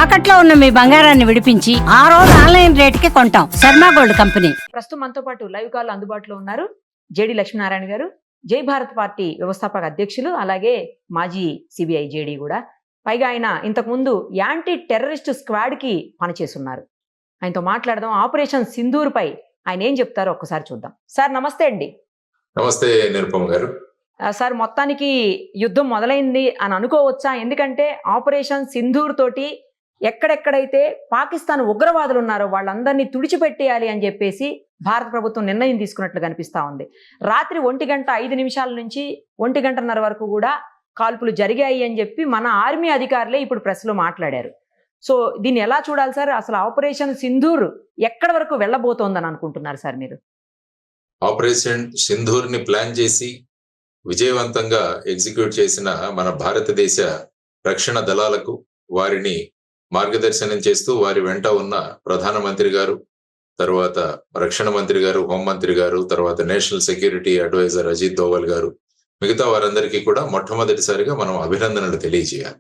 తాకట్లో ఉన్న మీ బంగారాన్ని విడిపించి ఆ రోజు ఆన్లైన్ రేటుకి కొంటాం. Sharma gold company. ప్రస్తుతం మనతో పాటు లైవ్ కాల్ అందుబాటులో ఉన్నారు జేడి లక్ష్మీనారాయణ గారు, జై భారత్ పార్టీ వ్యవస్థాపక అధ్యక్షులు, అలాగే మాజీ సిబిఐ జేడి కూడా. పైగా ఆయన ఇంతకుముందు యాంటీ టెర్రరిస్ట్ స్క్వాడ్ కి పనిచేస్తున్నారు. ఆయనతో మాట్లాడదాం. ఆపరేషన్ సింధూర్ పై ఆయన ఏం చెప్తారో ఒక్కసారి చూద్దాం. సార్ నమస్తే అండి. నమస్తే నిరుపమ గారు. సార్, మొత్తానికి యుద్ధం మొదలైంది అని అనుకోవచ్చా? ఎందుకంటే ఆపరేషన్ సింధూర్ తోటి ఎక్కడెక్కడైతే పాకిస్తాన్ ఉగ్రవాదులు ఉన్నారో వాళ్ళందరినీ తుడిచిపెట్టేయాలి అని చెప్పేసి భారత ప్రభుత్వం నిర్ణయం తీసుకున్నట్లు కనిపిస్తా ఉంది. రాత్రి 1:05 నుంచి 1:30 వరకు కూడా కాల్పులు జరిగాయి అని చెప్పి మన ఆర్మీ అధికారులే ఇప్పుడు ప్రెస్లో మాట్లాడారు. సో దీన్ని ఎలా చూడాలి సార్? అసలు ఆపరేషన్ సింధూర్ ఎక్కడి వరకు వెళ్ళబోతోందని అనుకుంటున్నారు సార్ మీరు? ఆపరేషన్ సింధూర్ ని ప్లాన్ చేసి విజయవంతంగా ఎగ్జిక్యూట్ చేసిన మన భారతదేశ రక్షణ దళాలకు, వారిని మార్గదర్శనం చేస్తూ వారి వెంట ఉన్న ప్రధానమంత్రి గారు, తర్వాత రక్షణ మంత్రి గారు, హోంమంత్రి గారు, తర్వాత national security adviser Ajit Doval గారు, మిగతా వారందరికీ కూడా మొట్టమొదటిసారిగా మనం అభినందనలు తెలియజేయాలి.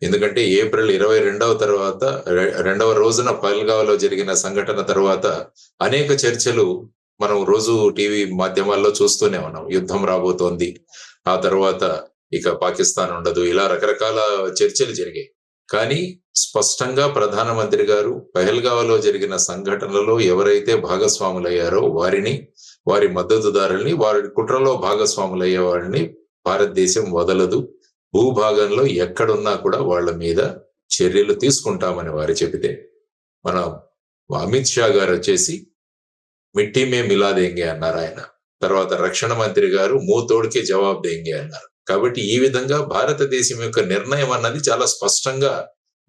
ఎందుకంటే ఏప్రిల్ 22వ తర్వాత 2వ రోజున పహల్గావ్లో జరిగిన సంఘటన తర్వాత అనేక చర్చలు మనం రోజు టీవీ మాధ్యమాల్లో చూస్తూనే ఉన్నాం. యుద్ధం రాబోతోంది, ఆ తర్వాత ఇక పాకిస్తాన్ ఉండదు, ఇలా రకరకాల చర్చలు జరిగాయి. కానీ స్పష్టంగా ప్రధానమంత్రి గారు పహల్గావ్లో జరిగిన సంఘటనలలో ఎవరైతే భాగస్వాములయ్యారో వారిని, వారి మద్దతుదారుల్ని, వారి కుట్రలో భాగస్వాములయ్యే వారిని భారతదేశం వదలదు, భూభాగంలో ఎక్కడున్నా కూడా వాళ్ళ మీద చర్యలు తీసుకుంటామని వారు చెబితే, మన అమిత్ షా గారు వచ్చేసి మిట్టీ మే మిలా దేంగే అన్నారు ఆయన. తర్వాత రక్షణ మంత్రి గారు మూతోడికే జవాబు దేంగే అన్నారు. కాబట్టి ఈ విధంగా భారతదేశం యొక్క నిర్ణయం అన్నది చాలా స్పష్టంగా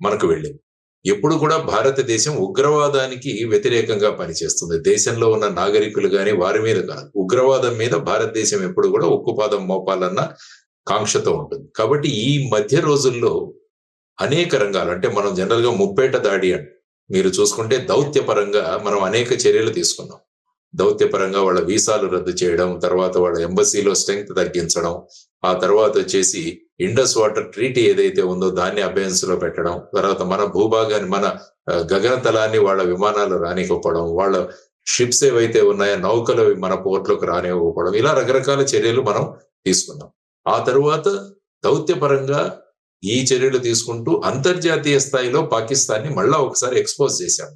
మనకు వెళ్ళింది. ఎప్పుడు కూడా భారతదేశం ఉగ్రవాదానికి వ్యతిరేకంగా పనిచేస్తుంది. దేశంలో ఉన్న నాగరికులు కానీ వారి మీద కాదు, ఉగ్రవాదం మీద భారతదేశం ఎప్పుడు కూడా ఉక్కుపాదం మోపాలన్న కాంక్షతో ఉంటుంది. కాబట్టి ఈ మధ్య రోజుల్లో అనేక రంగాలు, అంటే మనం జనరల్ గా ముప్పేట దాడి అంటే మీరు చూసుకుంటే దౌత్యపరంగా మనం అనేక చర్యలు తీసుకున్నాం. దౌత్యపరంగా వాళ్ళ వీసాలు రద్దు చేయడం, తర్వాత వాళ్ళ ఎంబసీలో స్ట్రెంగ్త్ తగ్గించడం, ఆ తర్వాత వచ్చేసి ఇండస్ వాటర్ ట్రీటీ ఏదైతే ఉందో దాన్ని అబెన్స్ లో పెట్టడం, తర్వాత మన భూభాగాన్ని, మన గగనతలాన్ని వాళ్ళ విమానాలు రానివ్వకపోవడం, వాళ్ళ షిప్స్ ఏవైతే ఉన్నాయో నౌకలు మన పోర్ట్లోకి రానివ్వకపోవడం, ఇలా రకరకాల చర్యలు మనం తీసుకున్నాం. ఆ తరువాత దౌత్యపరంగా ఈ చర్యలు తీసుకుంటూ అంతర్జాతీయ స్థాయిలో పాకిస్తాన్ని మళ్ళా ఒకసారి ఎక్స్పోజ్ చేశాం.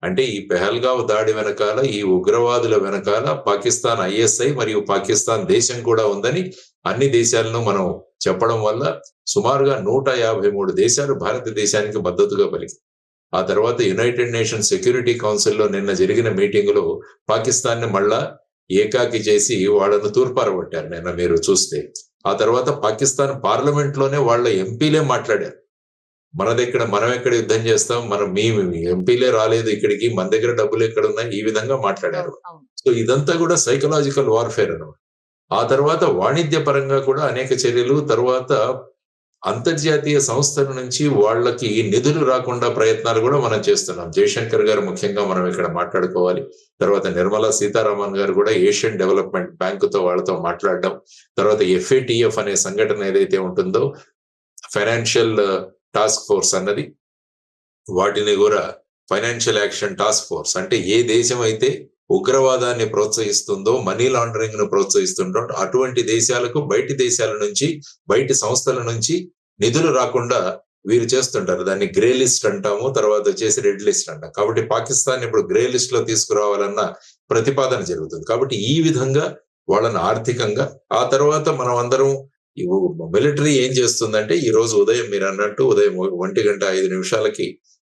అంటే ఈ పెహల్గావ్ దాడి వెనకాల, ఈ ఉగ్రవాదుల వెనకాల పాకిస్తాన్ ఐఎస్ఐ మరియు పాకిస్తాన్ దేశం కూడా ఉందని అన్ని దేశాలను మనం చెప్పడం వల్ల సుమారుగా 153 దేశాలు భారతదేశానికి మద్దతుగా పలికి. ఆ తర్వాత యునైటెడ్ నేషన్ సెక్యూరిటీ కౌన్సిల్లో నిన్న జరిగిన మీటింగ్ లో పాకిస్తాన్ ని మళ్ళా ఏకాకి చేసి వాళ్ళను తూర్పారబట్టారు నిన్న మీరు చూస్తే. ఆ తర్వాత పాకిస్తాన్ పార్లమెంట్ లోనే వాళ్ళ ఎంపీలే మాట్లాడారు, మనదెక్కడ, మనం ఎక్కడ యుద్ధం చేస్తాం, మీ ఎంపీలే రాలేదు ఇక్కడికి, మన దగ్గర డబ్బులు ఎక్కడ ఉన్నాయి, ఈ విధంగా మాట్లాడారు. సో ఇదంతా కూడా సైకలాజికల్ వార్ఫేర్ అన్నమాట. ఆ తర్వాత వాణిజ్య పరంగా కూడా అనేక చర్యలు, తర్వాత అంతర్జాతీయ సంస్థల నుంచి వాళ్ళకి నిధులు రాకుండా ప్రయత్నాలు కూడా మనం చేస్తున్నాం. జయశంకర్ గారు ముఖ్యంగా మనం ఇక్కడ మాట్లాడుకోవాలి. తర్వాత నిర్మలా సీతారామన్ గారు కూడా ఏషియన్ డెవలప్మెంట్ బ్యాంకుతో వాళ్ళతో మాట్లాడడం, తర్వాత FATF అనే సంఘటన ఏదైతే ఉంటుందో ఫైనాన్షియల్ టాస్క్ ఫోర్స్ అన్నది, వాటిని కూడా ఫైనాన్షియల్ యాక్షన్ టాస్క్ ఫోర్స్, అంటే ఏ దేశం అయితే ఉగ్రవాదాన్ని ప్రోత్సహిస్తుందో, మనీ లాండరింగ్ ను ప్రోత్సహిస్తుందో అటువంటి దేశాలకు బయటి దేశాల నుంచి, బయటి సంస్థల నుంచి నిధులు రాకుండా వీరు చేస్తుంటారు. దాన్ని గ్రే లిస్ట్ అంటాము, తర్వాత వచ్చేసి రెడ్ లిస్ట్ అంటాం. కాబట్టి పాకిస్తాన్ ఇప్పుడు గ్రే లిస్ట్ లో తీసుకురావాలన్న ప్రతిపాదన జరుగుతుంది. కాబట్టి ఈ విధంగా వాళ్ళని ఆర్థికంగా, ఆ తర్వాత మనం అందరం మిలిటరీ ఏం చేస్తుందంటే, ఈ రోజు ఉదయం మీరు అన్నట్టు ఉదయం 1:05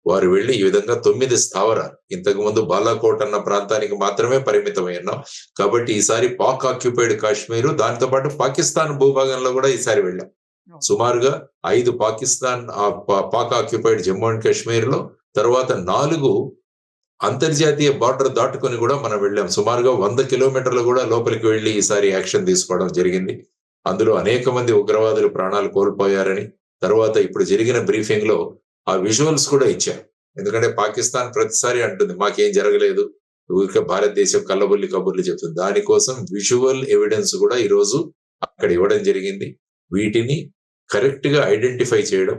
వారు వెళ్ళి ఈ విధంగా 9 స్థావరాలు, ఇంతకు ముందు బాలాకోట్ అన్న ప్రాంతానికి మాత్రమే పరిమితమై ఉన్నాం. కాబట్టి ఈసారి పాక్ ఆక్యుపైడ్ కాశ్మీరు, దాంతో పాటు పాకిస్తాన్ భూభాగంలో కూడా ఈసారి వెళ్ళాం. సుమారుగా 5 పాక్ ఆక్యుపైడ్ జమ్మూ అండ్ కాశ్మీర్ లో, తర్వాత 4 అంతర్జాతీయ బార్డర్ దాటుకొని కూడా మనం వెళ్ళాం. సుమారుగా 100 కిలోమీటర్లు కూడా లోపలికి వెళ్ళి ఈసారి యాక్షన్ తీసుకోవడం జరిగింది. అందులో అనేక మంది ఉగ్రవాదులు ప్రాణాలు కోల్పోయారని, తర్వాత ఇప్పుడు జరిగిన బ్రీఫింగ్ లో ఆ విజువల్స్ కూడా ఇచ్చారు. ఎందుకంటే పాకిస్తాన్ ప్రతిసారి అంటుంది మాకేం జరగలేదు, ఊరికే భారతదేశం కల్లబుల్లి కబుర్లు చెప్తుంది. దానికోసం విజువల్ ఎవిడెన్స్ కూడా ఈరోజు అక్కడ ఇవ్వడం జరిగింది. వీటిని కరెక్ట్ గా ఐడెంటిఫై చేయడం,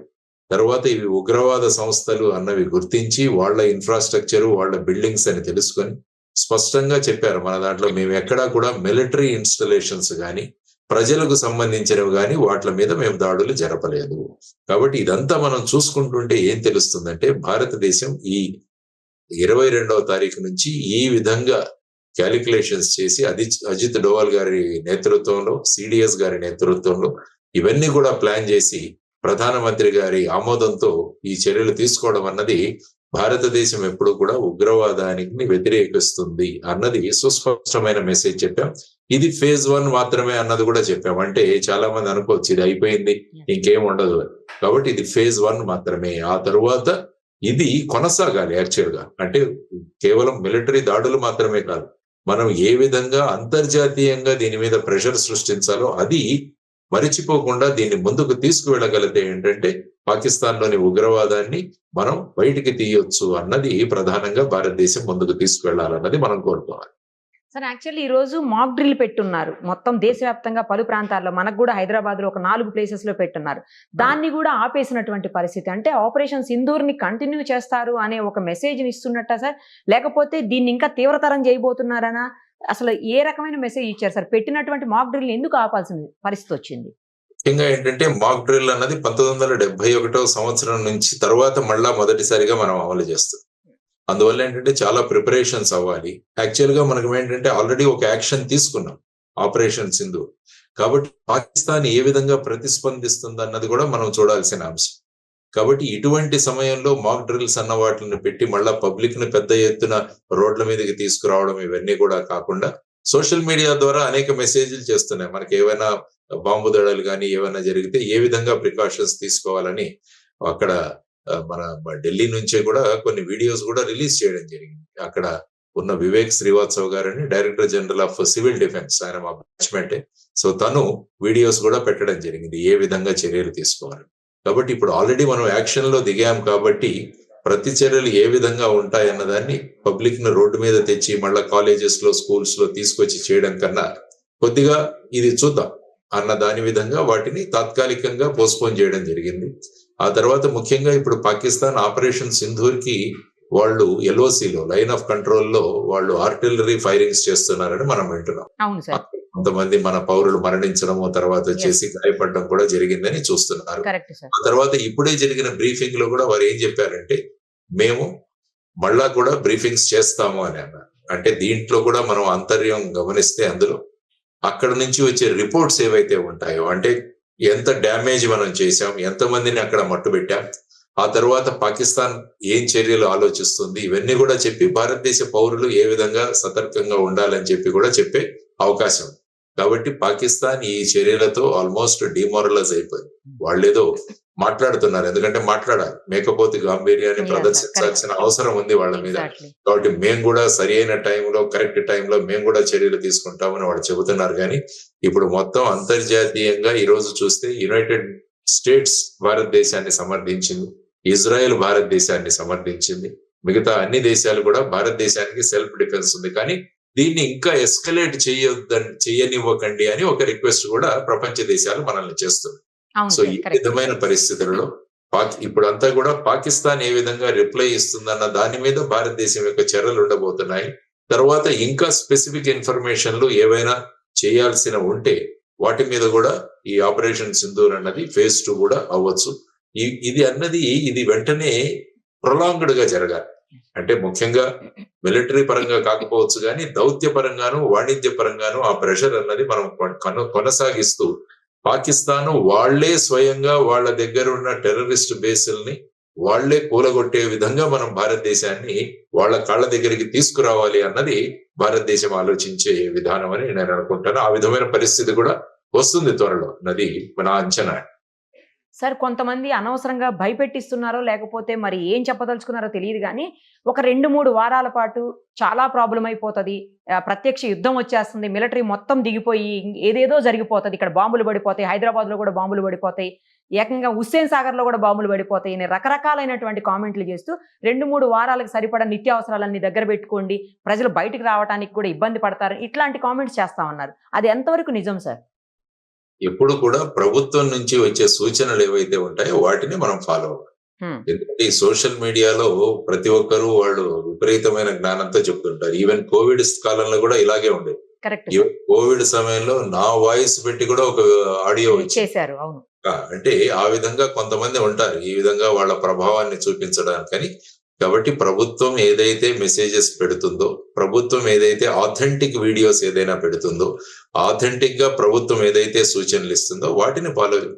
తర్వాత ఇవి ఉగ్రవాద సంస్థలు అన్నవి గుర్తించి వాళ్ళ ఇన్ఫ్రాస్ట్రక్చర్, వాళ్ళ బిల్డింగ్స్ అని తెలుసుకొని స్పష్టంగా చెప్పారు. మన దాంట్లో మేము ఎక్కడా కూడా మిలిటరీ ఇన్స్టలేషన్స్ గాని, ప్రజలకు సంబంధించినవి గాని వాటి మీద మేము దాడులు జరపలేదు. కాబట్టి ఇదంతా మనం చూసుకుంటుంటే ఏం తెలుస్తుందంటే భారతదేశం ఈ 22వ తారీఖు నుంచి ఈ విధంగా క్యాలిక్యులేషన్స్ చేసి అజిత్ డోవల్ గారి నేతృత్వంలో, సిడిఎస్ గారి నేతృత్వంలో ఇవన్నీ కూడా ప్లాన్ చేసి ప్రధానమంత్రి గారి ఆమోదంతో ఈ చర్యలు తీసుకోవడం అన్నది భారతదేశం ఎప్పుడు కూడా ఉగ్రవాదానికి వ్యతిరేకిస్తుంది అన్నది సుస్పష్టమైన మెసేజ్ చెప్పాం. ఇది ఫేజ్ 1 మాత్రమే అన్నది కూడా చెప్పాం. అంటే చాలా మంది అనుకోవచ్చు ఇది అయిపోయింది ఇంకేం ఉండదు అని. కాబట్టి ఇది ఫేజ్ 1 మాత్రమే. ఆ తరువాత ఇది కొనసాగాలి యాక్చువల్ గా. అంటే కేవలం మిలిటరీ దాడులు మాత్రమే కాదు, మనం ఏ విధంగా అంతర్జాతీయంగా దీని మీద ప్రెషర్ సృష్టించాలో అది మరిచిపోకుండా దీన్ని ముందుకు తీసుకువెళ్ళగలిగితే ఏంటంటే పాకిస్తాన్ లోని ఉగ్రవాదాన్ని మనం బయటికి తీయొచ్చు అన్నది ప్రధానంగా భారతదేశం ముందుకు తీసుకువెళ్లాలన్నది మనం కోరుకోవాలి. సార్ యాక్చువల్లీ ఈ రోజు మాక్ డ్రిల్ పెట్టున్నారు మొత్తం దేశవ్యాప్తంగా పలు ప్రాంతాల్లో, మనకు కూడా హైదరాబాద్ లో ఒక 4 ప్లేసెస్ లో పెట్టున్నారు. దాన్ని కూడా ఆపేసినటువంటి పరిస్థితి. అంటే ఆపరేషన్ సింధూర్ ని కంటిన్యూ చేస్తారు అనే ఒక మెసేజ్ ఇస్తున్నట్ట సార్, లేకపోతే దీన్ని ఇంకా తీవ్రతరం చేయబోతున్నారనా? అసలు ఏ రకమైన మెసేజ్ ఇచ్చారు సార్? పెట్టినటువంటి మాక్ డ్రిల్ ఎందుకు ఆపాల్సిన పరిస్థితి వచ్చింది? ముఖ్యంగా ఏంటంటే మాక్ డ్రిల్ అన్నది 1971వ సంవత్సరం నుంచి తర్వాత మళ్ళా మొదటిసారిగా మనం అమలు చేస్తాం. అందువల్ల ఏంటంటే చాలా ప్రిపరేషన్స్ అవ్వాలి. యాక్చువల్ గా మనకు ఏంటంటే ఆల్రెడీ ఒక యాక్షన్ తీసుకున్నాం, ఆపరేషన్ సింధూర్. కాబట్టి పాకిస్తాన్ ఏ విధంగా ప్రతిస్పందిస్తుంది అన్నది కూడా మనం చూడాల్సిన అంశం. కాబట్టి ఇటువంటి సమయంలో మాక్ డ్రిల్స్ అన్న వాటిని పెట్టి మళ్ళా పబ్లిక్ ని పెద్ద ఎత్తున రోడ్ల మీదకి తీసుకురావడం ఇవన్నీ కూడా కాకుండా సోషల్ మీడియా ద్వారా అనేక మెసేజ్లు చేస్తున్నాయి. మనకి ఏవైనా బాంబు దాడులు కానీ ఏమైనా జరిగితే ఏ విధంగా ప్రికాషన్స్ తీసుకోవాలని అక్కడ మన ఢిల్లీ నుంచే కూడా కొన్ని వీడియోస్ కూడా రిలీజ్ చేయడం జరిగింది. అక్కడ ఉన్న వివేక్ శ్రీవాత్సవ్ గారని director general of civil defence, ఆయన మా బ్యాచ్మెంటే. సో తను వీడియోస్ కూడా పెట్టడం జరిగింది ఏ విధంగా చర్యలు తీసుకోవాలి. కాబట్టి ఇప్పుడు ఆల్రెడీ మనం యాక్షన్ లో దిగాం కాబట్టి ప్రతి చర్యలు ఏ విధంగా ఉంటాయన్న దాన్ని పబ్లిక్ ను రోడ్డు మీద తెచ్చి మళ్ళా కాలేజెస్ లో, స్కూల్స్ లో తీసుకొచ్చి చేయడం కన్నా కొద్దిగా ఇది చూద్దాం అన్న దాని విధంగా వాటిని తాత్కాలికంగా పోస్ట్పోన్ చేయడం జరిగింది. ఆ తర్వాత ముఖ్యంగా ఇప్పుడు పాకిస్తాన్ ఆపరేషన్ సింధూర్ కి వాళ్ళు ఎల్ఓసిలో, లైన్ ఆఫ్ కంట్రోల్ లో వాళ్ళు ఆర్టిలరీ ఫైరింగ్స్ చేస్తున్నారని మనం వింటున్నాం. కొంతమంది మన పౌరులు మరణించడము, తర్వాత వచ్చేసి గాయపడడం కూడా జరిగిందని చూస్తున్నారు. ఆ తర్వాత ఇప్పుడే జరిగిన బ్రీఫింగ్ లో కూడా వారు ఏం చెప్పారంటే మేము మళ్ళా కూడా బ్రీఫింగ్స్ చేస్తాము అని అన్నారు. అంటే దీంట్లో కూడా మనం అంతర్యం గమనిస్తే అందులో అక్కడ నుంచి వచ్చే రిపోర్ట్స్ ఏవైతే ఉంటాయో, అంటే ఎంత డ్యామేజ్ మనం చేశాం, ఎంతమందిని అక్కడ మట్టు పెట్టాం, ఆ తర్వాత పాకిస్తాన్ ఏం చర్యలు ఆలోచిస్తుంది, ఇవన్నీ కూడా చెప్పి భారతదేశ పౌరులు ఏ విధంగా సతర్కంగా ఉండాలని చెప్పి కూడా చెప్పే అవకాశం. కాబట్టి పాకిస్తాన్ ఈ చర్యలతో ఆల్మోస్ట్ డిమోరలైజ్ అయిపోయింది. వాళ్ళేదో మాట్లాడుతున్నారు, ఎందుకంటే మాట్లాడాలి, మేకపోతే గాంభీర్యాన్ని ప్రదర్శించాల్సిన అవసరం ఉంది వాళ్ళ మీద. కాబట్టి మేము కూడా సరి అయిన టైంలో, కరెక్ట్ టైంలో మేము కూడా చర్యలు తీసుకుంటామని వాళ్ళు చెబుతున్నారు. కానీ ఇప్పుడు మొత్తం అంతర్జాతీయంగా ఈ రోజు చూస్తే యునైటెడ్ స్టేట్స్ భారతదేశాన్ని సమర్థించింది, ఇజ్రాయెల్ భారతదేశాన్ని సమర్థించింది, మిగతా అన్ని దేశాలు కూడా భారతదేశానికి సెల్ఫ్ డిఫెన్స్ ఉంది. కానీ దీన్ని ఇంకా ఎస్కలేట్ చేయనివ్వకండి అని ఒక రిక్వెస్ట్ కూడా ప్రపంచ దేశాలు మనల్ని చేస్తుంది. సో ఈ విధమైన పరిస్థితులలో ఇప్పుడంతా కూడా పాకిస్తాన్ ఏ విధంగా రిప్లై ఇస్తుందన్న దాని మీద భారతదేశం యొక్క చర్యలు ఉండబోతున్నాయి. తర్వాత ఇంకా స్పెసిఫిక్ ఇన్ఫర్మేషన్లు ఏవైనా చేయాల్సిన ఉంటే వాటి మీద కూడా ఈ ఆపరేషన్ సింధూర్ అన్నది ఫేజ్ 2 కూడా అవ్వచ్చు. ఇది వెంటనే ప్రొలాంగ్డ్ గా జరగాలి. అంటే ముఖ్యంగా మిలిటరీ పరంగా కాకపోవచ్చు కానీ దౌత్య పరంగాను, వాణిజ్య పరంగాను ఆ ప్రెషర్ అన్నది మనం కొనసాగిస్తూ పాకిస్తాన్ వాళ్లే స్వయంగా వాళ్ళ దగ్గర ఉన్న టెర్రరిస్ట్ బేసుల్ని వాళ్లే కూలగొట్టే విధంగా మనం భారతదేశాన్ని వాళ్ళ కాళ్ళ దగ్గరికి తీసుకురావాలి అన్నది భారతదేశం ఆలోచించే విధానం అని నేను అనుకుంటాను. ఆ విధమైన పరిస్థితి కూడా వస్తుంది త్వరలో, నది నా అంచనా. సార్ కొంతమంది అనవసరంగా భయపెట్టిస్తున్నారో లేకపోతే మరి ఏం చెప్పదలుచుకున్నారో తెలియదు కానీ ఒక 2-3 వారాల పాటు చాలా ప్రాబ్లం అయిపోతుంది, ప్రత్యక్ష యుద్ధం వచ్చేస్తుంది, మిలిటరీ మొత్తం దిగిపోయి ఏదేదో జరిగిపోతుంది, ఇక్కడ బాంబులు పడిపోతాయి, హైదరాబాద్ లో కూడా బాంబులు పడిపోతాయి, ఏకంగా హుస్సేన్ సాగర్ లో కూడా బాంబులు పడిపోతాయి అని రకరకాలైనటువంటి కామెంట్లు చేస్తూ 2-3 వారాలకు సరిపడా నిత్యావసరాలన్నీ దగ్గర పెట్టుకోండి, ప్రజలు బయటకు రావడానికి కూడా ఇబ్బంది పడతారు, ఇట్లాంటి కామెంట్స్ చేస్తా ఉన్నారు. అది ఎంతవరకు నిజం సార్? ఎప్పుడు కూడా ప్రభుత్వం నుంచి వచ్చే సూచనలు ఏవైతే ఉంటాయో వాటిని మనం ఫాలో అవ్వాలి. ఎందుకంటే ఈ సోషల్ మీడియాలో ప్రతి ఒక్కరు వాళ్ళు విపరీతమైన జ్ఞానంతో చెప్తుంటారు. ఈవెన్ కోవిడ్ కాలంలో కూడా ఇలాగే ఉండేది. కరెక్ట్ ఈవెన్ కోవిడ్ సమయంలో నా వాయిస్ పెట్టి కూడా ఒక ఆడియో చేశారు. అవును. అంటే ఆ విధంగా కొంతమంది ఉంటారు ఈ విధంగా వాళ్ళ ప్రభావాన్ని చూపించడానికని. కాబట్టి ప్రభుత్వం ఏదైతే మెసేజెస్ పెడుతుందో, ప్రభుత్వం ఏదైతే ఆథెంటిక్ వీడియోస్ ఏదైనా పెడుతుందో, ఆథెంటిక్ గా ప్రభుత్వం ఏదైతే సూచనలు ఇస్తుందో వాటిని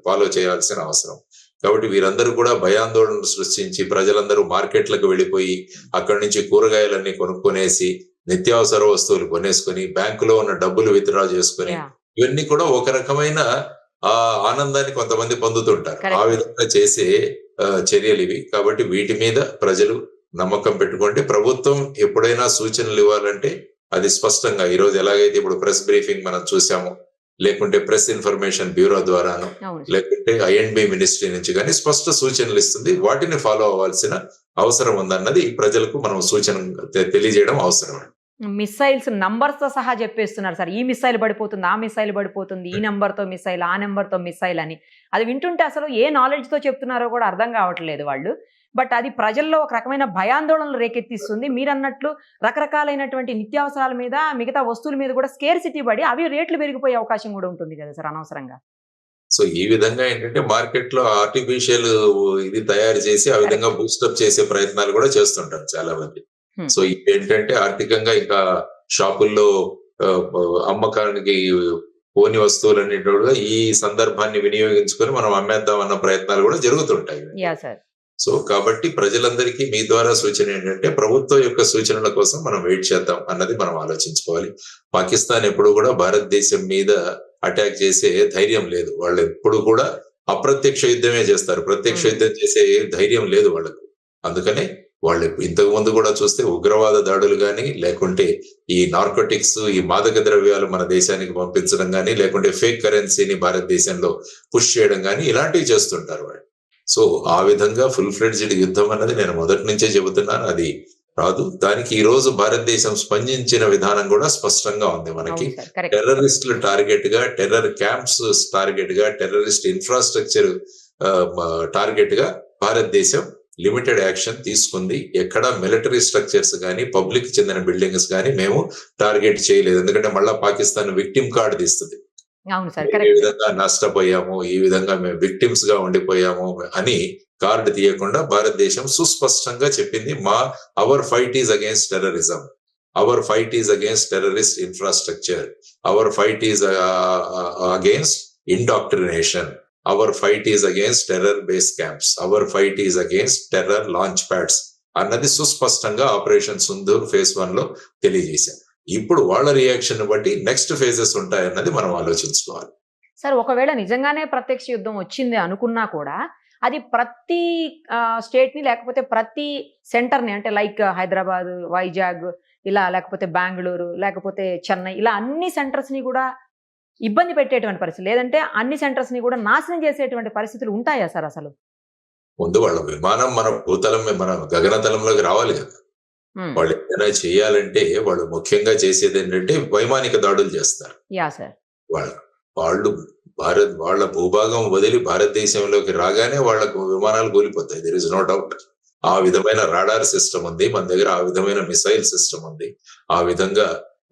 ఫాలో చేయాల్సిన అవసరం. కాబట్టి వీరందరూ కూడా భయాందోళనలు సృష్టించి ప్రజలందరూ మార్కెట్లకు వెళ్ళిపోయి అక్కడి నుంచి కూరగాయలన్నీ కొనుక్కొనేసి నిత్యావసర వస్తువులు కొనేసుకొని బ్యాంకులో ఉన్న డబ్బులు విత్డ్రా చేసుకొని ఇవన్నీ కూడా ఒక రకమైన ఆనందాన్ని కొంతమంది పొందుతుంటారు. ఆ విధంగా చేసే చర్యలు ఇవి. కాబట్టి వీటి మీద ప్రజలు నమ్మకం పెట్టుకుంటే ప్రభుత్వం ఎప్పుడైనా సూచనలు ఇవ్వాలంటే అది స్పష్టంగా ఈరోజు ఎలాగైతే ఇప్పుడు ప్రెస్ బ్రీఫింగ్ మనం చూసాము, లేకుంటే ప్రెస్ ఇన్ఫర్మేషన్ బ్యూరో ద్వారాను, లేకుంటే ఐఎండ్బి మినిస్ట్రీ నుంచి కానీ స్పష్ట సూచనలు ఇస్తుంది. వాటిని ఫాలో అవ్వాల్సిన అవసరం ఉందన్నది ప్రజలకు మనం సూచన తెలియజేయడం అవసరం. మిసైల్స్ నంబర్స్ తో సహా చెప్పేస్తున్నారు సార్. ఈ మిసైల్ పడిపోతుంది, ఆ మిసైల్ పడిపోతుంది, ఈ నెంబర్ తో మిసైల్, ఆ నెంబర్ తో మిసైల్ అని. అది వింటుంటే అసలు ఏ నాలెడ్జ్ తో చెప్తున్నారో కూడా అర్థం కావట్లేదు వాళ్ళు. బట్ అది ప్రజల్లో ఒక రకమైన భయాందోళనలు రేకెత్తిస్తుంది. మీరు అన్నట్లు రకరకాలైనటువంటి నిత్యావసరాల మీద, మిగతా వస్తువుల మీద కూడా స్కేర్సిటీ పడి అవి రేట్లు పెరిగిపోయే అవకాశం కూడా ఉంటుంది కదా సార్ అనవసరంగా. సో ఈ విధంగా ఏంటంటే మార్కెట్ లో ఆర్టిఫిషియల్ ఇది తయారు చేసి ఆ విధంగా బూస్టప్ చేసే ప్రయత్నాలు కూడా చేస్తుంటారు చాలా మంది. సో ఏంటంటే ఆర్థికంగా ఇంకా షాపుల్లో అమ్మకానికి పోని వస్తువులన్నిటి ఈ సందర్భాన్ని వినియోగించుకొని మనం అమ్మేద్దాం అన్న ప్రయత్నాలు కూడా జరుగుతుంటాయి. సో కాబట్టి ప్రజలందరికీ మీ ద్వారా సూచన ఏంటంటే ప్రభుత్వం యొక్క సూచనల కోసం మనం వెయిట్ చేద్దాం అన్నది మనం ఆలోచించుకోవాలి. పాకిస్తాన్ ఎప్పుడు కూడా భారతదేశం మీద అటాక్ చేసే ధైర్యం లేదు. వాళ్ళు ఎప్పుడు కూడా అప్రత్యక్ష యుద్ధమే చేస్తారు. ప్రత్యక్ష యుద్ధం చేసే ధైర్యం లేదు వాళ్ళకు. అందుకనే వాళ్ళు ఇంతకు ముందు కూడా చూస్తే ఉగ్రవాద దాడులు కానీ, లేకుంటే ఈ నార్కోటిక్స్, ఈ మాదక ద్రవ్యాలు మన దేశానికి పంపించడం కానీ, లేకుంటే ఫేక్ కరెన్సీని భారతదేశంలో పుష్ చేయడం కానీ ఇలాంటివి చేస్తుంటారు వాళ్ళు. సో ఆ విధంగా ఫుల్ ఫ్లెడ్జ్డ్ యుద్ధం అన్నది నేను మొదటి నుంచే చెబుతున్నాను, అది రాదు. దానికి ఈ రోజు భారతదేశం స్పందించిన విధానం కూడా స్పష్టంగా ఉంది. మనకి టెర్రరిస్టులు టార్గెట్ గా, టెర్రర్ క్యాంప్స్ టార్గెట్ గా, టెర్రరిస్ట్ ఇన్ఫ్రాస్ట్రక్చర్ టార్గెట్ గా భారతదేశం లిమిటెడ్ యాక్షన్ తీసుకుంది. ఎక్కడ మిలిటరీ స్ట్రక్చర్స్ కానీ, పబ్లిక్ చెందిన బిల్డింగ్స్ కానీ మేము టార్గెట్ చేయలేదు. ఎందుకంటే మళ్ళా పాకిస్తాన్ విక్టిమ్ కార్డు తీస్తుంది. ఈ విధంగా నష్టపోయాము, ఈ విధంగా మేము విక్టిమ్స్ గా ఉండిపోయాము అని కార్డు తీయకుండా భారతదేశం సుస్పష్టంగా చెప్పింది, our fight is against terrorism, our fight is against terrorist infrastructure, our fight is against indoctrination, our fight is against terror base camps, our fight is against terror launch pads అన్నది సుస్పష్టంగా operation Sindoor phase 1 లో తెలియజేశారు. ఇప్పుడు వాళ్ళ reaction బట్టి next phases ఉంటాయన్నది మనం ఆలోచించుకోవాలి. సార్, ఒకవేళ నిజంగానే ప్రత్యక్ష యుద్ధం వచ్చింది అనుకున్నా కూడా అది ప్రతి స్టేట్ ని, లేకపోతే ప్రతి సెంటర్ ని, అంటే లైక్ హైదరాబాద్, వైజాగ్ ఇలా, లేకపోతే బెంగళూరు, లేకపోతే చెన్నై, ఇలా అన్ని సెంటర్స్ ని కూడా ఇబ్బంది పెట్టేటువంటి పరిస్థితి, లేదంటే అన్ని సెంటర్స్ ని కూడా నాశనం చేసేటువంటి పరిస్థితులు ఉంటాయా సార్? అసలు ముందు వాళ్ళ విమానం మన భూతలం, మన గగనతలంలోకి రావాలి కదా. వాళ్ళు ఏదైనా చేయాలంటే వాళ్ళు ముఖ్యంగా చేసేది ఏంటంటే వైమానిక దాడులు చేస్తారు. వాళ్ళు వాళ్ళ భూభాగం వదిలి భారతదేశంలోకి రాగానే వాళ్ళ విమానాలు కూలిపోతాయి. There is no doubt. ఆ విధమైన రాడార్ సిస్టమ్ ఉంది మన దగ్గర, ఆ విధమైన మిసైల్ సిస్టమ్ ఉంది, ఆ విధంగా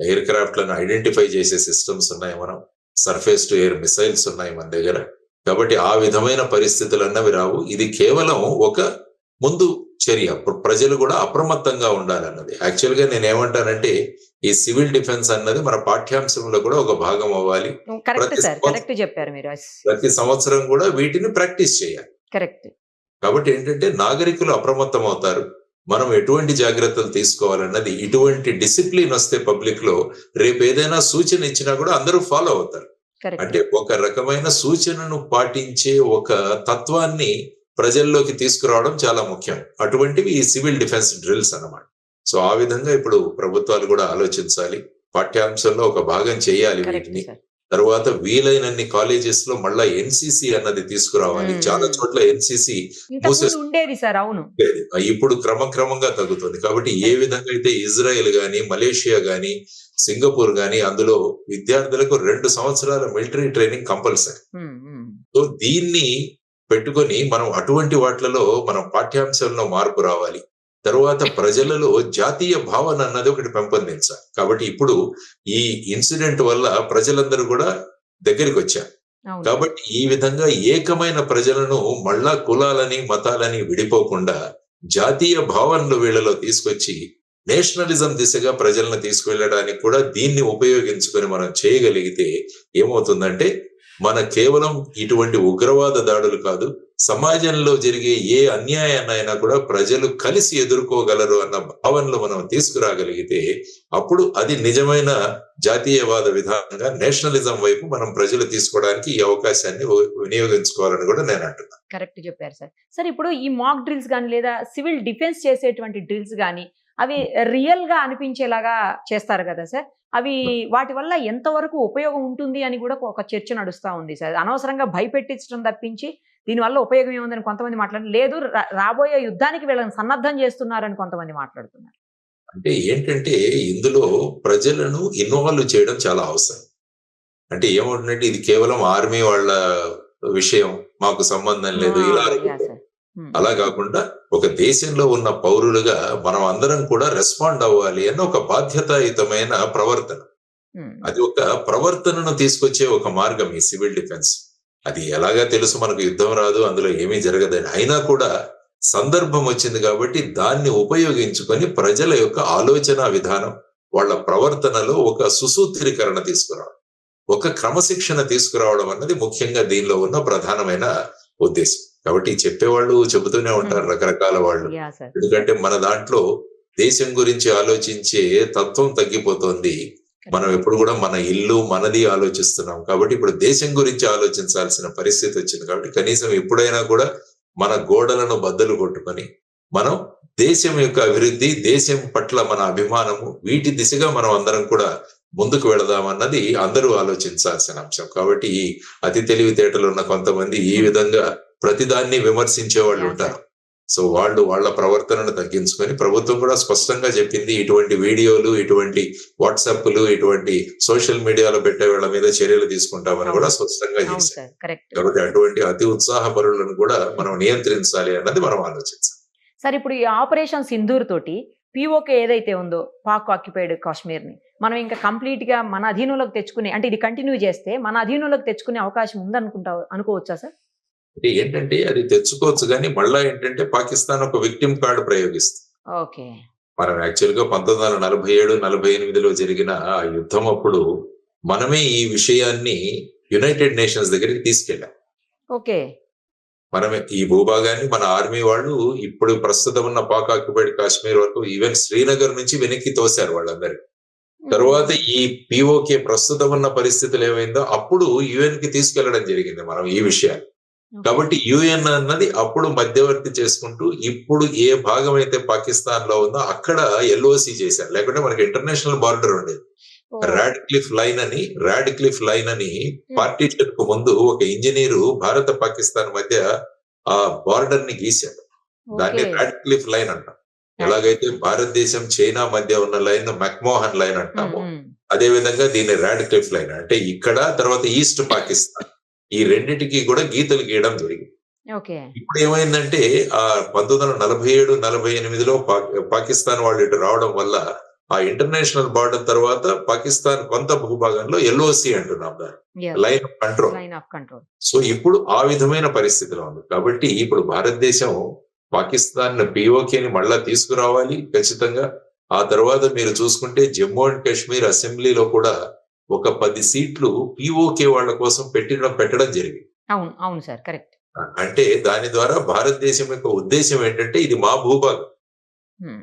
ఎయిర్ క్రాఫ్ట్ లను ఐడెంటిఫై చేసే సిస్టమ్స్ ఉన్నాయి, మనం సర్ఫేస్ టు ఎయిర్ మిసైల్స్ ఉన్నాయి మన దగ్గర. కాబట్టి ఆ విధమైన పరిస్థితులు అన్నవి రావు. ఇది కేవలం ఒక ముందు చర్య, ప్రజలు కూడా అప్రమత్తంగా ఉండాలన్నది. యాక్చువల్ గా నేను ఏమంటానంటే ఈ సివిల్ డిఫెన్స్ అన్నది మన పాఠ్యాంశంలో కూడా ఒక భాగం అవ్వాలి. ప్రతి సంవత్సరం కూడా వీటిని ప్రాక్టీస్ చేయాలి. కాబట్టి ఏంటంటే నాగరికులు అప్రమత్తం అవుతారు. మనం ఎటువంటి జాగ్రత్తలు తీసుకోవాలన్నది, ఇటువంటి డిసిప్లిన్ వస్తే పబ్లిక్ లో రేపు ఏదైనా సూచన ఇచ్చినా కూడా అందరూ ఫాలో అవుతారు. అంటే ఒక రకమైన సూచనను పాటించే ఒక తత్వాన్ని ప్రజల్లోకి తీసుకురావడం చాలా ముఖ్యం. అటువంటివి ఈ సివిల్ డిఫెన్స్ డ్రిల్స్ అన్నమాట. సో ఆ విధంగా ఇప్పుడు ప్రభుత్వాలు కూడా ఆలోచించాలి, పాఠ్యాంశంలో ఒక భాగం చేయాలి వీటిని. తర్వాత వీలైనన్ని కాలేజెస్ లో మళ్ళా ఎన్సిసి అన్నది తీసుకురావాలి. చాలా చోట్ల ఎన్సిసి ఇంతకుముందు ఉండేది సార్. అవును. ఇప్పుడు క్రమక్రమంగా తగ్గుతుంది. కాబట్టి ఏ విధంగా అయితే ఇజ్రాయెల్ గాని, మలేషియా గాని, సింగపూర్ గాని అందులో విద్యార్థులకు 2 సంవత్సరాల మిలిటరీ ట్రైనింగ్ కంపల్సరీ. సో దీన్ని పెట్టుకొని మనం అటువంటి వాటిలలో మనం పాఠ్యాంశాల్లో మార్పు రావాలి. తరువాత ప్రజలలో జాతీయ భావన అన్నది ఒకటి పెంపొందించాలి. కాబట్టి ఇప్పుడు ఈ ఇన్సిడెంట్ వల్ల ప్రజలందరూ కూడా దగ్గరికి వచ్చారు. కాబట్టి ఈ విధంగా ఏకమైన ప్రజలను మళ్ళా కులాలని మతాలని విడిపోకుండా జాతీయ భావనలు వీళ్ళలో తీసుకొచ్చి నేషనలిజం దిశగా ప్రజలను తీసుకువెళ్ళడానికి కూడా దీన్ని ఉపయోగించుకొని మనం చేయగలిగితే ఏమవుతుందంటే మన కేవలం ఇటువంటి ఉగ్రవాద దాడులు కాదు, సమాజంలో జరిగే ఏ అన్యాయాన్నైనా కూడా ప్రజలు కలిసి ఎదుర్కోగలరు అన్న భావనలు మనం తీసుకురాగలిగితే అప్పుడు అది నిజమైన జాతీయవాద విధానంగా నేషనలిజం వైపు మనం ప్రజలు తీసుకోవడానికి ఈ అవకాశాన్ని వినియోగించుకోవాలని కూడా నేను అంటున్నాను. కరెక్ట్ చెప్పారు సార్. సార్ ఇప్పుడు ఈ మాక్ డ్రిల్స్ కానీ లేదా సివిల్ డిఫెన్స్ చేసేటువంటి డ్రిల్స్ కానీ అవి రియల్ గా అనిపించేలాగా చేస్తారు కదా సార్. అవి వాటి వల్ల ఎంతవరకు ఉపయోగం ఉంటుంది అని కూడా ఒక చర్చ నడుస్తా ఉంది సార్. అనవసరంగా భయపెట్టించడం తప్పించి దీనివల్ల ఉపయోగం ఏముందని కొంతమంది మాట్లాడారు. లేదు, రాబోయే యుద్ధానికి వీళ్ళని సన్నద్ధం చేస్తున్నారని కొంతమంది మాట్లాడుతున్నారు. అంటే ఏంటంటే ఇందులో ప్రజలను ఇన్వాల్వ్ చేయడం చాలా అవసరం. అంటే ఏమంటుందంటే ఇది కేవలం ఆర్మీ వాళ్ళ విషయం, మాకు సంబంధం లేదు ఇలా. అలా కాకుండా ఒక దేశంలో ఉన్న పౌరులుగా మనం అందరం కూడా రెస్పాండ్ అవ్వాలి అన్న ఒక బాధ్యతాయుతమైన ప్రవర్తన. అది ఒక ప్రవర్తనను తీసుకొచ్చే ఒక మార్గం ఈ సివిల్ డిఫెన్స్. అది ఎలాగా తెలుసు, మనకు యుద్ధం రాదు, అందులో ఏమీ జరగదని. అయినా కూడా సందర్భం వచ్చింది కాబట్టి దాన్ని ఉపయోగించుకొని ప్రజల యొక్క ఆలోచన విధానం, వాళ్ళ ప్రవర్తనలో ఒక సుసూత్రీకరణ తీసుకురావడం, ఒక క్రమశిక్షణ తీసుకురావడం అన్నది ముఖ్యంగా దీనిలో ఉన్న ప్రధానమైన ఉద్దేశం. కాబట్టి చెప్పేవాళ్ళు చెబుతూనే ఉంటారు రకరకాల వాళ్ళు. ఎందుకంటే మన దాంట్లో దేశం గురించి ఆలోచించే తత్వం తగ్గిపోతుంది. మనం ఎప్పుడు కూడా మన ఇల్లు మనది ఆలోచిస్తున్నాం. కాబట్టి ఇప్పుడు దేశం గురించి ఆలోచించాల్సిన పరిస్థితి వచ్చింది. కాబట్టి కనీసం ఎప్పుడైనా కూడా మన గోడలను బద్దలు కొట్టుకొని మనం దేశం యొక్క అభివృద్ధి, దేశం పట్ల మన అభిమానము, వీటి దిశగా మనం అందరం కూడా ముందుకు వెళదామన్నది అందరూ ఆలోచించాల్సిన అంశం. కాబట్టి ఈ అతి తెలివితేటలు ఉన్న కొంతమంది ఈ విధంగా ప్రతిదాన్ని విమర్శించే వాళ్ళు ఉంటారు. సో వాళ్ళు వాళ్ళ ప్రవర్తనను తగ్గించుకొని, ప్రభుత్వం కూడా స్పష్టంగా చెప్పింది ఇటువంటి వీడియోలు, ఇటువంటి వాట్సాప్లు, ఇటువంటి సోషల్ మీడియాలో పెట్టే వాళ్ళ మీద చర్యలు తీసుకుంటామని కూడా స్పష్టంగా చేశారు. కాబట్టి అటువంటి అతి ఉత్సాహపరులను కూడా మనం నియంత్రించాలి అన్నది మనం ఆలోచించాలి. సార్ ఇప్పుడు ఈ ఆపరేషన్ సింధూర్ తోటి పిఓకే ఏదైతే ఉందో పాక్ ఆక్యుపైడ్ కాశ్మీర్ ని మనం ఇంకా కంప్లీట్ గా మన అధీనంలోకి తెచ్చుకునే, అంటే ఇది కంటిన్యూ చేస్తే మన అధీనంలోకి తెచ్చుకునే అవకాశం అనుకోవచ్చా సార్? అంటే ఏంటంటే అది తెచ్చుకోవచ్చు, కానీ మళ్ళా ఏంటంటే పాకిస్తాన్ ఒక విక్టిమ్ కార్డు ప్రయోగిస్తుంది. ఓకే. మనం యాక్చువల్ గా 1947-48లో జరిగిన ఆ యుద్ధం అప్పుడు మనమే ఈ విషయాన్ని యునైటెడ్ నేషన్స్ దగ్గరికి తీసుకెళ్ళాం. ఓకే. మనమే ఈ భూభాగాన్ని మన ఆర్మీ వాళ్ళు ఇప్పుడు ప్రస్తుతం ఉన్న పాక్ ఆక్యుపైడ్ కాశ్మీర్ వరకు ఈవెన్ శ్రీనగర్ నుంచి వెనక్కి తోశారు వాళ్ళందరికీ. తర్వాత ఈ పిఓకే ప్రస్తుతం ఉన్న పరిస్థితులు ఏమైందో అప్పుడు యుఎన్ కి తీసుకెళ్లడం జరిగింది మనం ఈ విషయాన్ని. కాబట్టి యుఎన్ అన్నది అప్పుడు మధ్యవర్తి చేసుకుంటూ ఇప్పుడు ఏ భాగం అయితే పాకిస్తాన్ లో ఉందో అక్కడ ఎల్ఓసి చేశారు. లేకుంటే మనకి ఇంటర్నేషనల్ బార్డర్ ఉండేది. రాడ్క్లిఫ్ లైన్ అని పార్టీషన్ కు ముందు ఒక ఇంజనీరు భారత పాకిస్తాన్ మధ్య ఆ బార్డర్ ని గీశాడు. దాన్ని రాడ్క్లిఫ్ లైన్ అంటాం. ఎలాగైతే భారతదేశం చైనా మధ్య ఉన్న లైన్ మెక్మోహన్ లైన్ అంటాము, అదే విధంగా దీన్ని రాడ్క్లిఫ్ లైన్ అంటే ఇక్కడ, తర్వాత ఈస్ట్ పాకిస్తాన్, ఈ రెండింటికి కూడా గీతలు గీయడం జరిగింది. ఇప్పుడు ఏమైందంటే ఆ 1947-48లో పాకిస్తాన్ వాళ్ళు ఇటు రావడం వల్ల ఆ ఇంటర్నేషనల్ బార్డర్ తర్వాత పాకిస్తాన్ కొంత భూభాగంలో ఎల్ఓసి అంటున్నాం దాన్ని, లైన్ ఆఫ్ కంట్రోల్. సో ఇప్పుడు ఆ విధమైన పరిస్థితిలో ఉంది. కాబట్టి ఇప్పుడు భారతదేశం పాకిస్తాన్ పిఓకేని మళ్ళా తీసుకురావాలి ఖచ్చితంగా. ఆ తర్వాత మీరు చూసుకుంటే జమ్మూ అండ్ కాశ్మీర్ అసెంబ్లీలో కూడా ఒక 10 సీట్లు పిఓకే వాళ్ళ కోసం పెట్టడం జరిగింది. అవును సార్, కరెక్ట్. అంటే దాని ద్వారా భారతదేశం యొక్క ఉద్దేశం ఏంటంటే ఇది మా భూభాగం.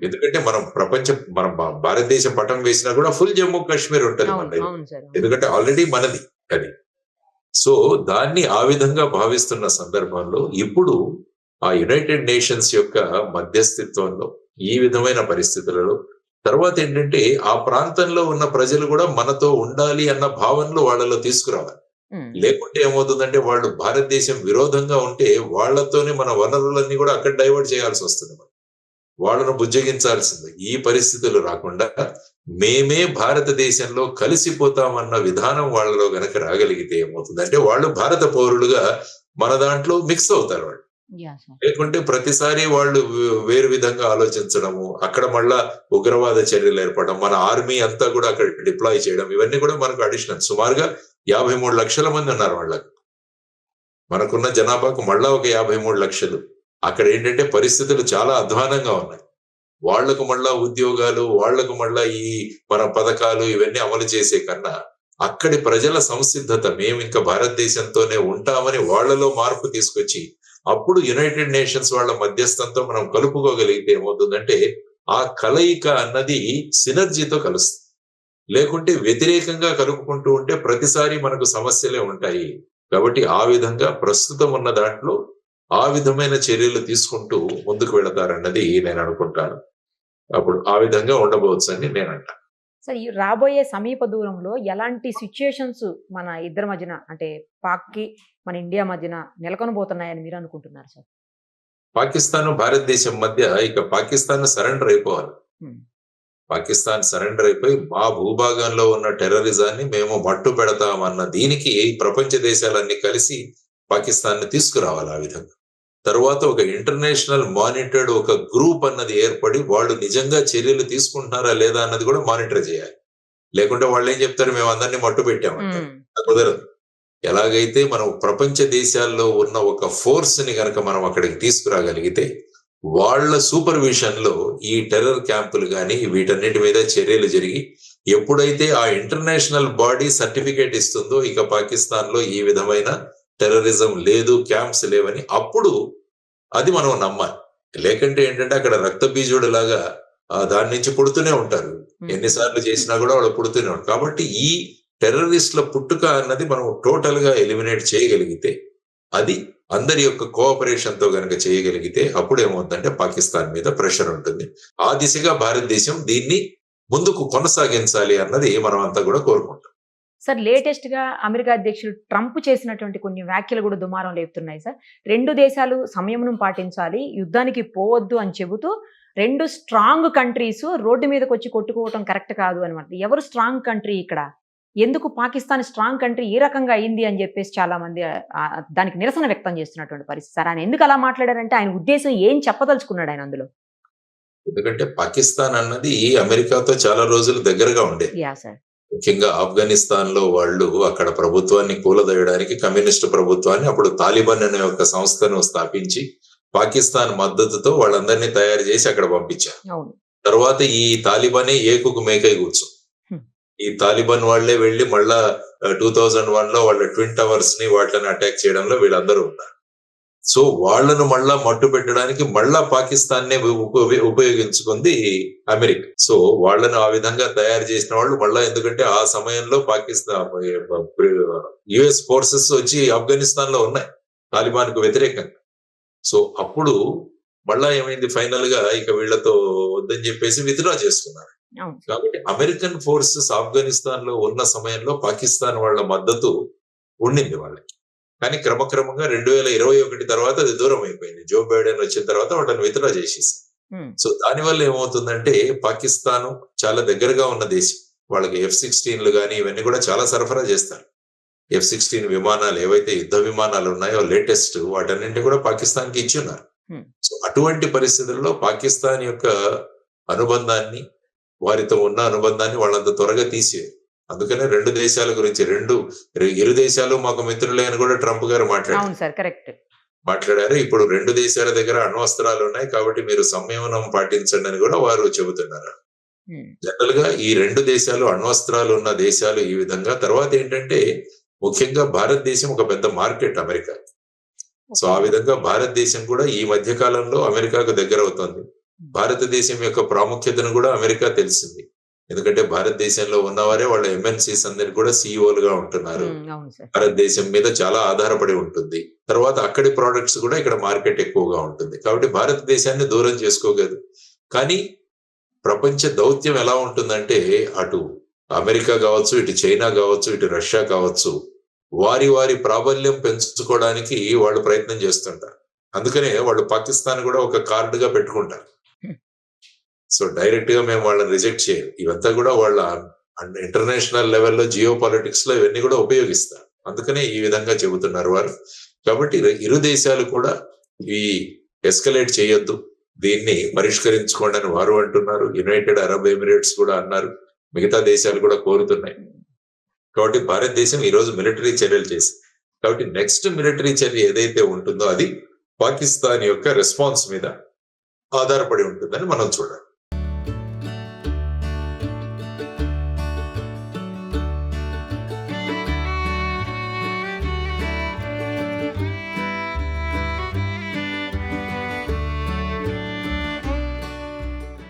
ఎందుకంటే మనం భారతదేశం పటం వేసినా కూడా ఫుల్ జమ్మూ కాశ్మీర్ ఉంటుంది మనది, ఎందుకంటే ఆల్రెడీ మనది అది. సో దాన్ని ఆ విధంగా భావిస్తున్న సందర్భంలో ఇప్పుడు ఆ యునైటెడ్ నేషన్స్ యొక్క మధ్యస్థిత్వంలో ఈ విధమైన పరిస్థితులలో తర్వాత ఏంటంటే ఆ ప్రాంతంలో ఉన్న ప్రజలు కూడా మనతో ఉండాలి అన్న భావనలు వాళ్ళలో తీసుకురావాలి. ఉమ్, లేకుంటే ఏమవుతుందంటే వాళ్ళు భారతదేశం విరోధంగా ఉంటే వాళ్ళతోనే మన వనరులన్నీ కూడా అక్కడ డైవర్ట్ చేయాల్సి వస్తుంది మనం. వాళ్ళను బుజ్జగించాల్సింది. ఈ పరిస్థితులు రాకుండా మేమే భారతదేశంలో కలిసిపోతామన్న విధానం వాళ్ళలో గనక రాగలిగితే ఏమవుతుందంటే వాళ్ళు భారత పౌరులుగా మన దాంట్లో మిక్స్ అవుతారు వాళ్ళు. Yeah sir. లేకుంటే ప్రతిసారి వాళ్ళు వేరు విధంగా ఆలోచించడము, అక్కడ మళ్ళా ఉగ్రవాద చర్యలు ఏర్పడడం, మన ఆర్మీ అంతా కూడా అక్కడ డిప్లాయ్ చేయడం, ఇవన్నీ కూడా మనకు అడిషనల్. సుమారుగా 53 లక్షల మంది ఉన్నారు వాళ్ళకి. మనకున్న జనాభాకు మళ్ళా ఒక 53 లక్షలు. అక్కడ ఏంటంటే పరిస్థితులు చాలా అధ్వానంగా ఉన్నాయి. వాళ్లకు మళ్ళా ఉద్యోగాలు, వాళ్లకు మళ్ళా ఈ మన పథకాలు ఇవన్నీ అమలు చేసే కన్నా అక్కడి ప్రజల సంసిద్ధత, మేము ఇంకా భారతదేశంతోనే ఉంటామని వాళ్ళలో మార్పు తీసుకొచ్చి అప్పుడు యునైటెడ్ నేషన్స్ వాళ్ళ మధ్యస్థంతో మనం కలుపుకోగలిగితే ఏమవుతుందంటే ఆ కలయిక అన్నది సినర్జీతో కలుస్తుంది. లేకుంటే వ్యతిరేకంగా కలుపుకుంటూ ఉంటే ప్రతిసారి మనకు సమస్యలే ఉంటాయి. కాబట్టి ఆ విధంగా ప్రస్తుతం ఉన్న దాంట్లో ఆ విధమైన చర్యలు తీసుకుంటూ ముందుకు వెళతారన్నది నేను అనుకుంటాను. అప్పుడు ఆ విధంగా ఉండబోవచ్చు అని నేను అంటాను. సార్ ఈ రాబోయే సమీప దూరంలో ఎలాంటి సిచ్యుయేషన్స్ మన ఇద్దరి మధ్యన అంటే పాక్కి మన ఇండియా మధ్యన నెలకొనబోతున్నాయని మీరు అనుకుంటున్నారు సార్? పాకిస్తాన్ భారతదేశం మధ్య ఇక పాకిస్తాన్ సరెండర్ అయిపోవాలి. ఉమ్, పాకిస్తాన్ సరెండర్ అయిపోయి మా భూభాగంలో ఉన్న టెర్రరిజాన్ని మేము మట్టు పెడతామన్న దీనికి ప్రపంచ దేశాలన్నీ కలిసి పాకిస్తాన్ ని తీసుకురావాలి. ఆ విధంగా తర్వాత ఒక ఇంటర్నేషనల్ మానిటర్డ్ ఒక గ్రూప్ అన్నది ఏర్పడి వాళ్ళు నిజంగా చర్యలు తీసుకుంటున్నారా లేదా అన్నది కూడా మానిటర్ చేయాలి. లేకుంటే వాళ్ళు ఏం చెప్తారు, మేము అందరినీ మట్టు పెట్టామంటే ఉమ్, కుదరదు. ఎలాగైతే మనం ప్రపంచ దేశాల్లో ఉన్న ఒక ఫోర్స్ ని గనక మనం అక్కడికి తీసుకురాగలిగితే వాళ్ళ సూపర్విజన్ లో ఈ టెర్రర్ క్యాంపులు కానీ వీటన్నిటి మీద చర్యలు జరిగి ఎప్పుడైతే ఆ ఇంటర్నేషనల్ బాడీ సర్టిఫికేట్ ఇస్తుందో ఇక పాకిస్తాన్ లో ఈ విధమైన టెర్రరిజం లేదు, క్యాంప్స్ లేవని, అప్పుడు అది మనం నమ్మాలి. లేకంటే ఏంటంటే అక్కడ రక్త బీజుడు లాగా దాని నుంచి పుడుతూనే ఉంటారు. ఎన్నిసార్లు చేసినా కూడా వాళ్ళు పుడుతూనే ఉంటారు. కాబట్టి ఈ టెర్రరిస్టుల పుట్టుక అన్నది మనం టోటల్ గా ఎలిమినేట్ చేయగలిగితే, అది అందరి యొక్క కోఆపరేషన్ తో గనక చేయగలిగితే అప్పుడు ఏమవుతుందంటే పాకిస్తాన్ మీద ప్రెషర్ ఉంటుంది. ఆ దిశగా భారతదేశం దీన్ని ముందుకు కొనసాగించాలి అన్నది మనం అంతా కూడా కోరుకుంటాం. సార్ లేటెస్ట్ గా అమెరికా అధ్యక్షుడు ట్రంప్ చేసినటువంటి కొన్ని వ్యాఖ్యలు కూడా దుమారం లేపుతున్నాయి సార్. రెండు దేశాలు సంయమనం పాటించాలి, యుద్ధానికి పోవద్దు అని చెబుతూ రెండు స్ట్రాంగ్ కంట్రీస్ రోడ్డు మీదకి వచ్చి కొట్టుకోవటం కరెక్ట్ కాదు అనమాట. ఎవరు స్ట్రాంగ్ కంట్రీ ఇక్కడ, ఎందుకు పాకిస్తాన్ స్ట్రాంగ్ కంట్రీ ఈ రకంగా అయింది అని చెప్పేసి చాలా మంది దానికి నిరసన వ్యక్తం చేస్తున్నటువంటి పరిస్థితి. సార్ ఆయన ఎందుకు అలా మాట్లాడారంటే ఆయన ఉద్దేశం ఏం చెప్పదలుచుకున్నాడు ఆయన అందులో? ఎందుకంటే పాకిస్తాన్ అన్నది అమెరికాతో చాలా రోజులు దగ్గరగా ఉండేది. Yeah sir. ముఖ్యంగా ఆఫ్ఘనిస్తాన్ లో వాళ్ళు అక్కడ ప్రభుత్వాన్ని కూలదోయడానికి కమ్యూనిస్టు ప్రభుత్వాన్ని, అప్పుడు తాలిబాన్ అనే ఒక సంస్థను స్థాపించి పాకిస్తాన్ మద్దతుతో వాళ్ళందరినీ తయారు చేసి అక్కడ పంపించారు. అవును. తర్వాత ఈ తాలిబానే ఏకుకు మేకై కూర్చు. ఈ తాలిబాన్ వాళ్లే వెళ్లి మళ్ళా 2001 లో వాళ్ళ ట్విన్ టవర్స్ ని వాటిని అటాక్ చేయడంలో వీళ్ళందరూ ఉన్నారు. సో వాళ్లను మళ్ళా మట్టు పెట్టడానికి మళ్ళా పాకిస్తాన్ నే ఉపయోగించుకుంది అమెరికా. సో వాళ్లను ఆ విధంగా తయారు చేసిన వాళ్ళు మళ్ళా, ఎందుకంటే ఆ సమయంలో పాకిస్తాన్ యుఎస్ ఫోర్సెస్ వచ్చి ఆఫ్ఘనిస్తాన్ లో ఉన్నాయి తాలిబాన్ కు వ్యతిరేకంగా. సో అప్పుడు మళ్ళా ఏమైంది, ఫైనల్ గా ఇక వీళ్లతో వద్దని చెప్పేసి విత్డ్రా చేసుకున్నారు. కాబట్టి అమెరికన్ ఫోర్సెస్ ఆఫ్ఘనిస్తాన్ లో ఉన్న సమయంలో పాకిస్తాన్ వాళ్ళ మద్దతు ఉండింది వాళ్ళకి. కానీ క్రమక్రమంగా 2021 తర్వాత అది దూరం అయిపోయింది. జో బైడెన్ వచ్చిన తర్వాత వాళ్ళని విత్డ్రా చేసేసారు. సో దానివల్ల ఏమవుతుందంటే పాకిస్తాన్ చాలా దగ్గరగా ఉన్న దేశం, వాళ్ళకి F-16లు కానీ ఇవన్నీ కూడా చాలా సరఫరా చేస్తారు. F-16 విమానాలు ఏవైతే యుద్ధ విమానాలు ఉన్నాయో లేటెస్ట్, వాటన్నింటి కూడా పాకిస్తాన్ కి ఇచ్చి ఉన్నారు. సో అటువంటి పరిస్థితుల్లో పాకిస్తాన్ యొక్క అనుబంధాన్ని, వారితో ఉన్న అనుబంధాన్ని వాళ్ళంత త్వరగా తీసేది. అందుకనే రెండు దేశాల గురించి ఇరు దేశాలు మాకు మిత్రులే అని కూడా ట్రంప్ గారు మాట్లాడారు. ఇప్పుడు రెండు దేశాల దగ్గర అణ్వస్త్రాలు ఉన్నాయి కాబట్టి మీరు సంయమనం పాటించండి అని కూడా వారు చెబుతున్నారు. జనరల్ గా ఈ రెండు దేశాలు అణ్వస్త్రాలు ఉన్న దేశాలు ఈ విధంగా. తర్వాత ఏంటంటే ముఖ్యంగా భారతదేశం ఒక పెద్ద మార్కెట్ అమెరికా. సో ఆ విధంగా భారతదేశం కూడా ఈ మధ్య కాలంలో అమెరికాకు దగ్గర అవుతుంది. భారతదేశం యొక్క ప్రాముఖ్యతను కూడా అమెరికా తెలిసింది. ఎందుకంటే భారతదేశంలో ఉన్నవారే వాళ్ళ MNCs అందరికి కూడా CEOలుగా ఉంటున్నారు. భారతదేశం మీద చాలా ఆధారపడి ఉంటుంది. తర్వాత అక్కడి ప్రోడక్ట్స్ కూడా ఇక్కడ మార్కెట్ ఎక్కువగా ఉంటుంది. కాబట్టి భారతదేశాన్ని దూరం చేసుకోగలదు. కానీ ప్రపంచ దౌత్యం ఎలా ఉంటుందంటే అటు అమెరికా కావచ్చు, ఇటు చైనా కావచ్చు, ఇటు రష్యా కావచ్చు, వారి వారి ప్రాబల్యం పెంచుకోవడానికి వాళ్ళు ప్రయత్నం చేస్తుంటారు. అందుకనే వాళ్ళు పాకిస్తాన్ కూడా ఒక కార్డుగా పెట్టుకుంటారు. సో డైరెక్ట్ గా మేము వాళ్ళని రిజెక్ట్ చేయం. ఇవంతా కూడా వాళ్ళ ఇంటర్నేషనల్ లెవెల్లో జియో పాలిటిక్స్ లో ఇవన్నీ కూడా ఉపయోగిస్తారు. అందుకనే ఈ విధంగా చెబుతున్నారు వారు. కాబట్టి ఇరు దేశాలు కూడా ఈ ఎస్కలేట్ చేయొద్దు, దీన్ని పరిష్కరించుకోండి అని వారు అంటున్నారు. యునైటెడ్ అరబ్ ఎమిరేట్స్ కూడా అన్నారు, మిగతా దేశాలు కూడా కోరుతున్నాయి. కాబట్టి భారతదేశం ఈ రోజు మిలిటరీ చర్యలు చేసింది. కాబట్టి నెక్స్ట్ మిలిటరీ చర్య ఏదైతే ఉంటుందో అది పాకిస్తాన్ యొక్క రెస్పాన్స్ మీద ఆధారపడి ఉంటుందని మనం చూడాలి.